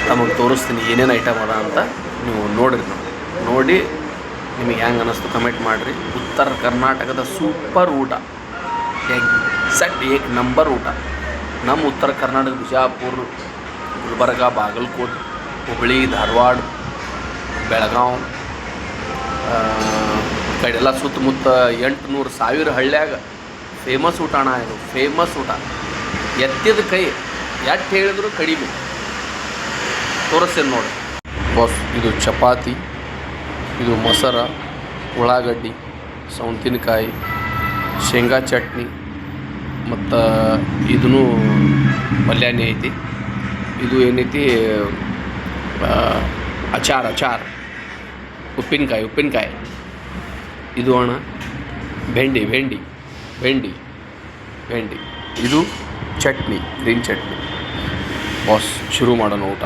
ತಮಗೆ ತೋರಿಸ್ತೀನಿ ಏನೇನು ಐಟಮ್ ಅದ ಅಂತ ನೀವು ನೋಡಿರಿ. ನೋಡಿ ನಿಮಗೆ ಹೆಂಗೆ ಅನ್ನಿಸ್ತು ಕಮೆಂಟ್ ಮಾಡಿರಿ. ಉತ್ತರ ಕರ್ನಾಟಕದ ಸೂಪರ್ ಊಟ, ಏಕ್ ನಂಬರ್ ಊಟ. ನಮ್ಮ ಉತ್ತರ ಕರ್ನಾಟಕ ಬಿಜಾಪುರ, ಗುಲ್ಬರ್ಗ, ಬಾಗಲಕೋಟೆ, ಹುಬ್ಬಳ್ಳಿ, ಧಾರವಾಡ, ಬೆಳಗಾವಿ ಕಡೆಲ್ಲ ಸುತ್ತಮುತ್ತ 800,000 ಹಳ್ಳ್ಯಾಗ ಫೇಮಸ್ ಊಟ ಅಣ್ಣ. ಇದು ಫೇಮಸ್ ಊಟ. ಎತ್ತಿದ ಕೈ ಎಟ್ಟು ಹೇಳಿದ್ರು ಕಡಿಮೆ. ತೋರಿಸ್ತೇನೆ ನೋಡಿ ಬಾಸ್. ಇದು ಚಪಾತಿ, ಇದು ಮೊಸರ, ಉಳ್ಳಾಗಡ್ಡಿ, ಸೌಂತಿನಕಾಯಿ, ಶೇಂಗಾ ಚಟ್ನಿ, ಮತ್ತು ಇದೂ ಪಲ್ಯಾನೇ ಐತಿ. ಇದು ಏನೈತಿ ಅಚಾರ, ಉಪ್ಪಿನಕಾಯಿ. ಇದು ಅಣ್ಣ ಭೆಂಡಿ. ಇದು ಚಟ್ನಿ, ಗ್ರೀನ್ ಚಟ್ನಿ. ಬಾಸ್ ಶುರು ಮಾಡೋಣ ಊಟ.